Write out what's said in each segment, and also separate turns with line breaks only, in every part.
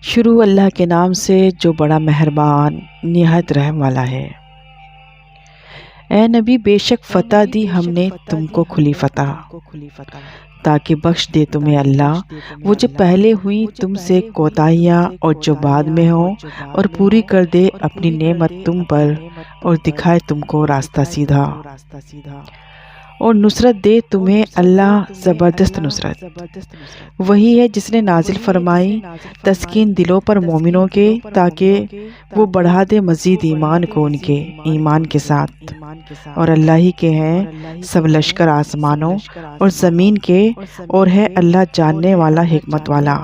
شروع اللہ کے نام سے جو بڑا مہربان نہایت رحم والا ہے۔ اے نبی، بے شک فتح دی ہم نے تم کو کھلی فتح، تاکہ بخش دے تمہیں اللہ وہ جو پہلے ہوئی تم سے کوتاہیاں اور جو بعد میں ہوں، اور پوری کر دے اپنی نعمت تم پر اور دکھائے تم کو راستہ سیدھا، اور نصرت دے تمہیں اللہ زبردست نصرت۔ وہی ہے جس نے نازل فرمائی تسکین دلوں پر مومنوں کے، تاکہ وہ بڑھا دے مزید ایمان کو ان کے ایمان کے ساتھ۔ اور اللہ ہی کے ہیں سب لشکر آسمانوں اور زمین کے، اور ہے اللہ جاننے والا حکمت والا۔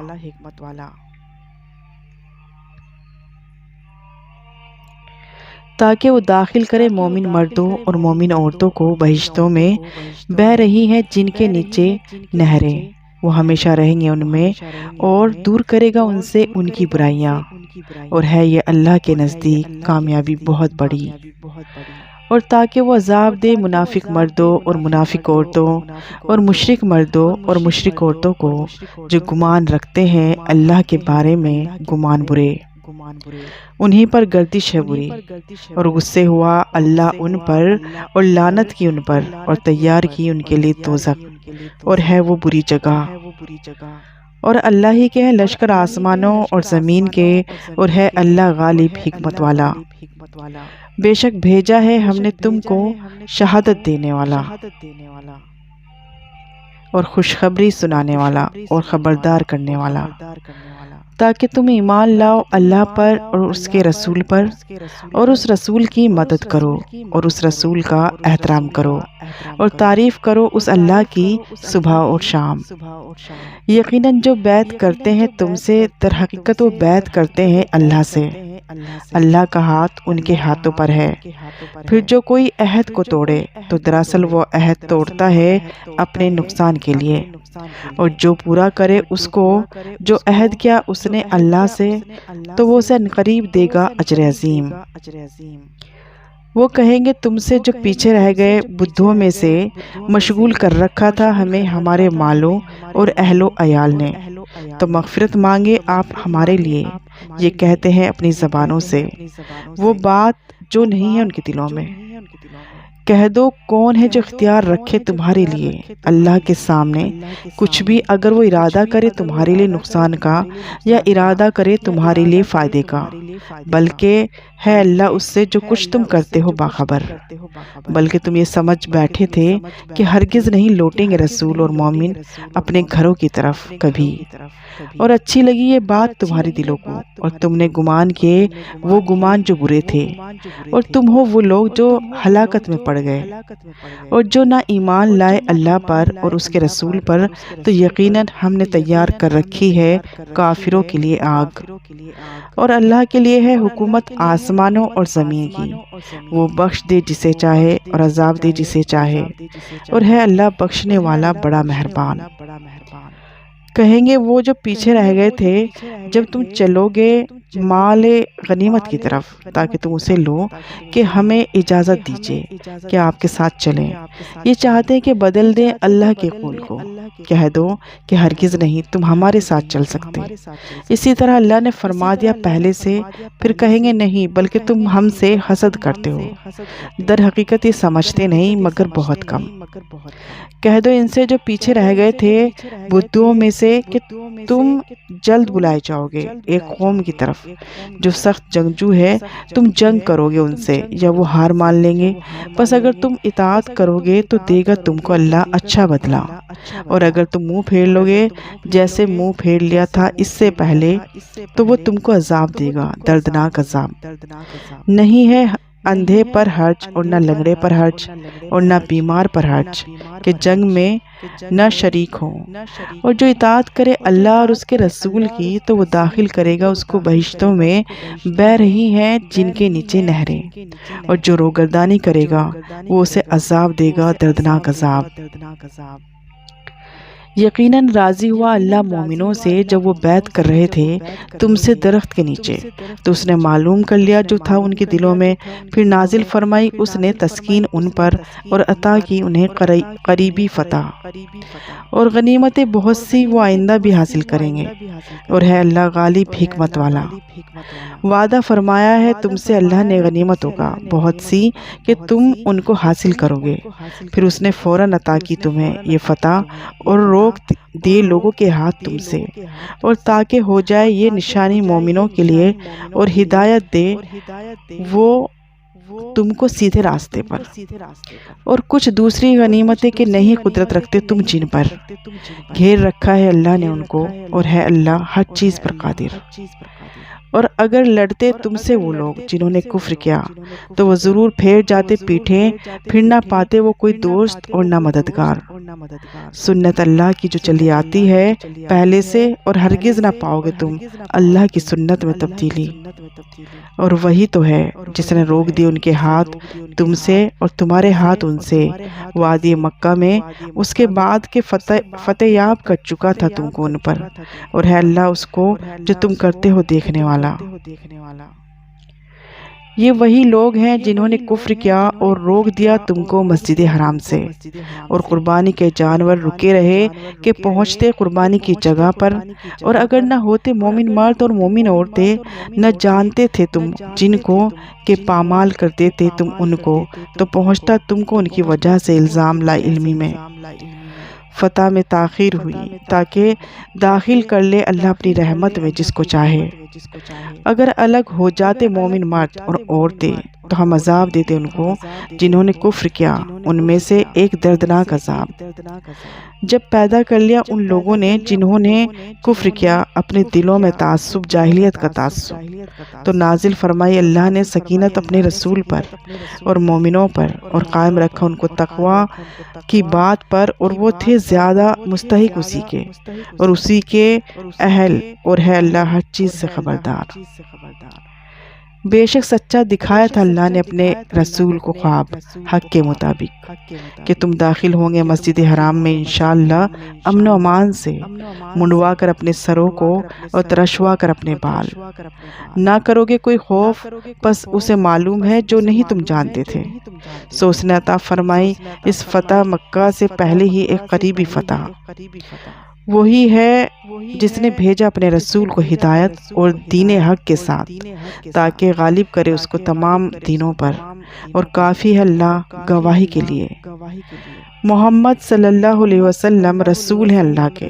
تاکہ وہ داخل کرے مومن مردوں اور مومن عورتوں کو بہشتوں میں بہہ رہی ہیں جن کے نیچے نہریں، وہ ہمیشہ رہیں گے ان میں، اور دور کرے گا ان سے ان کی برائیاں، اور ہے یہ اللہ کے نزدیک کامیابی بہت بڑی۔ اور تاکہ وہ عذاب دے منافق مردوں اور منافق عورتوں اور مشرک مردوں اور مشرک عورتوں کو جو گمان رکھتے ہیں اللہ کے بارے میں گمان برے، انہی پر گردش ہے بری، اور غصے ہوا اللہ ان پر اور لعنت کی ان پر، اور تیار کی ان کے لیے دوزخ، اور ہے وہ بری جگہ۔ اور اللہ ہی کے ہیں لشکر آسمانوں اور زمین کے، اور ہے اللہ غالب حکمت والا۔ بے شک بھیجا ہے ہم نے تم کو شہادت دینے والا اور خوشخبری سنانے والا اور خبردار کرنے والا، تاکہ تم ایمان لاؤ اللہ پر اور اس کے رسول پر، اور اس رسول کی مدد کرو اور اس رسول کا احترام کرو، اور تعریف کرو اس اللہ کی صبح اور شام۔ یقیناً جو بیعت کرتے ہیں تم سے در حقیقت وہ بیعت کرتے ہیں اللہ سے، اللہ کا ہاتھ ان کے ہاتھوں پر ہے۔ پھر جو کوئی عہد کو توڑے تو دراصل وہ عہد توڑتا ہے اپنے نقصان کے لیے، اور جو پورا کرے اس کو جو عہد کیا اس نے اللہ سے، تو وہ اسے عنقریب دے گا اجر عظیم۔ وہ کہیں گے تم سے جو پیچھے رہ گئے بدھوں میں سے مشغول کر رکھا تھا ہمیں ہمارے مالوں اور اہل و عیال نے، تو مغفرت مانگے آپ ہمارے لیے، یہ کہتے ہیں اپنی زبانوں سے وہ بات جو نہیں ہے ان کے دلوں میں۔ کہہ دو کون ہے جو اختیار رکھے تمہارے لیے اللہ کے سامنے کچھ بھی، اگر وہ ارادہ کرے تمہارے لیے نقصان کا یا ارادہ کرے تمہارے لیے فائدے کا، بلکہ ہے اللہ اس سے جو کچھ تم کرتے ہو باخبر۔ بلکہ تم یہ سمجھ بیٹھے تھے کہ ہرگز نہیں لوٹیں گے رسول اور مومن اپنے گھروں کی طرف کبھی، اور اچھی لگی یہ بات تمہارے دلوں کو، اور تم نے گمان کیے وہ گمان جو برے تھے، اور تم ہو وہ لوگ جو ہلاکت میں پڑ گئے۔ اور جو نہ ایمان لائے اللہ پر اور اس کے رسول پر، تو یقیناً ہم نے تیار کر رکھی ہے کافروں کے لیے آگ۔ اور اللہ کے لیے ہے حکومت آسمانوں اور زمین کی، وہ بخش دے جسے چاہے اور عذاب دے جسے چاہے، اور ہے اللہ بخشنے والا بڑا مہربان۔ کہیں گے وہ جو پیچھے رہ گئے تھے جب تم چلو گے مال غنیمت کی طرف، تاکہ تم اسے لو، کہ ہمیں اجازت دیجیے کہ آپ کے ساتھ چلیں، یہ چاہتے ہیں کہ بدل دیں اللہ کے قول کو۔ کہہ دو کہ ہرگز نہیں تم ہمارے ساتھ چل سکتے، اسی طرح اللہ نے فرما دیا پہلے سے۔ پھر کہیں گے نہیں بلکہ تم ہم سے حسد کرتے ہو، در حقیقت یہ سمجھتے نہیں مگر بہت کم۔ کہہ دو ان سے جو پیچھے رہ گئے تھے بدھوں میں سے کہ تم جلد بلائے جاؤ گے ایک قوم کی طرف جو سخت جنگجو ہے، تم جنگ کرو گے ان سے یا وہ ہار مان لیں گے، بس اگر تم اطاعت کرو گے تو دے گا تم کو اللہ اچھا بدلہ، اور اگر تم منہ پھیر لو گے جیسے منہ پھیر لیا تھا اس سے پہلے، تو وہ تم کو عذاب دے گا دردناک عذاب۔ نہیں ہے اندھے پر حرج اور نہ لنگڑے پر حرج اور نہ بیمار پر حرج کہ جنگ میں نہ شریک ہوں، اور جو اطاعت کرے اللہ اور اس کے رسول کی تو وہ داخل کرے گا اس کو بہشتوں میں بہہ رہی ہیں جن کے نیچے نہریں، اور جو روگردانی کرے گا وہ اسے عذاب دے گا دردناک عذاب۔ یقیناً راضی ہوا اللہ مومنوں سے جب وہ بیعت کر رہے تھے تم سے درخت کے نیچے، تو اس نے معلوم کر لیا جو تھا ان کے دلوں میں، پھر نازل فرمائی اس نے تسکین ان پر اور عطا کی انہیں قریبی فتح اور غنیمتیں بہت سی وہ آئندہ بھی حاصل کریں گے، اور ہے اللہ غالب حکمت والا۔ وعدہ فرمایا ہے تم سے اللہ نے غنیمتوں کا بہت سی کہ تم ان کو حاصل کرو گے، پھر اس نے فوراً عطا کی تمہیں یہ فتح اور روک دیے لوگوں کے ہاتھ تم سے، اور تاکہ ہو جائے یہ نشانی مومنوں کے لیے اور ہدایت دے وہ تم کو سیدھے راستے پر، اور کچھ دوسری غنیمتیں کہ نہیں قدرت رکھتے تم جن پر، گھیر رکھا ہے اللہ نے ان کو، اور ہے اللہ ہر چیز پر قادر۔ اور اگر لڑتے تم سے وہ لوگ جنہوں نے کفر کیا تو وہ ضرور پھیر جاتے پیٹھیں، پھر نہ پاتے وہ کوئی دوست اور نہ مددگار۔ سنت اللہ کی جو چلی آتی ہے پہلے سے، اور ہرگز نہ پاؤ گے تم اللہ کی سنت میں تبدیلی۔ اور وہی تو ہے جس نے روک دی ان کے ہاتھ تم سے اور تمہارے ہاتھ ان سے وادی مکہ میں، اس کے بعد کہ فتح یاب کر چکا تھا تم کو ان پر، اور ہے اللہ اس کو جو تم کرتے ہو دیکھنے والا۔ یہ وہی لوگ ہیں جنہوں نے کفر کیا اور روک دیا تم کو مسجد حرام سے، اور قربانی کے جانور رکے رہے کہ پہنچتے قربانی کی جگہ پر، اور اگر نہ ہوتے مومن مرد اور مومن عورتیں، نہ جانتے تھے تم جن کو کہ پامال کرتے تھے تم ان کو، تو پہنچتا تم کو ان کی وجہ سے الزام لا علمی میں۔ فتح میں تاخیر ہوئی تاکہ داخل کر لے اللہ اپنی رحمت میں جس کو چاہے۔ اگر الگ ہو جاتے مومن مرد اور عورتیں تو ہم عذاب دیتے ان کو جنہوں نے کفر کیا، ان میں سے ایک دردناک عذاب۔ جب پیدا کر لیا ان لوگوں نے جنہوں نے کفر کیا اپنے دلوں میں تعصب، جاہلیت کا تعصب، تو نازل فرمائی اللہ نے سکینت اپنے رسول پر اور مومنوں پر، اور قائم رکھا ان کو تقوی کی بات پر، اور وہ تھے زیادہ مستحق اسی کے اور اسی کے اہل، اور ہے اللہ ہر چیز سے خبردار۔ بے شک سچا دکھایا تھا اللہ نے اپنے رسول کو خواب حق کے مطابق کہ تم داخل ہوں گے مسجد حرام میں انشاءاللہ امن و امان سے، منڈوا کر اپنے سروں کو اور ترشوا کر اپنے بال، نہ کرو گے کوئی خوف، بس اسے معلوم ہے جو نہیں تم جانتے تھے۔ سو اس نے عطا فرمائی اس فتح مکہ سے پہلے ہی ایک قریبی فتح، وہی ہے جس نے بھیجا اپنے رسول کو ہدایت اور دین حق کے ساتھ تاکہ غالب کرے اس کو تمام دینوں پر، اور کافی ہے اللہ گواہی کے لیے۔ محمد صلی اللہ علیہ وسلم رسول ہیں اللہ کے،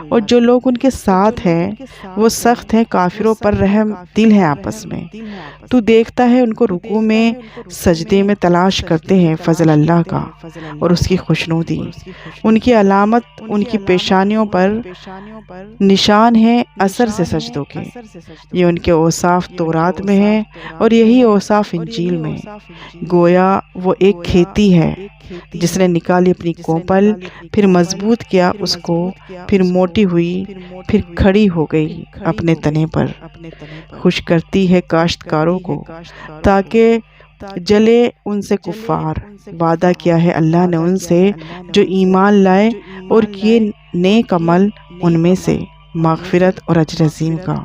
اور جو لوگ ان کے ساتھ ہیں وہ سخت ہیں کافروں پر، رحم دل ہیں آپس میں۔ تو دیکھتا ہے ان کو رکوع میں سجدے میں تلاش کرتے ہیں فضل اللہ کا اور اس کی خوشنودی، ان کی علامت ان کی پیشانیوں پر نشان ہیں اثر سے سجدوں کے، یہ ان کے اوصاف تورات میں ہیں اور یہی اوصاف انجیل میں۔ گویا وہ ایک کھیتی ہے جس نے نکالی اپنی کوپل، پھر مضبوط کیا اس کو، پھر موٹی ہوئی، پھر کھڑی ہو گئی اپنے تنے پر، خوش کرتی ہے کاشتکاروں کو تاکہ جلے ان سے کفار۔ وعدہ کیا ہے اللہ نے ان سے جو ایمان لائے اور کیے نیک عمل، ان میں سے مغفرت اور اجر عظیم کا۔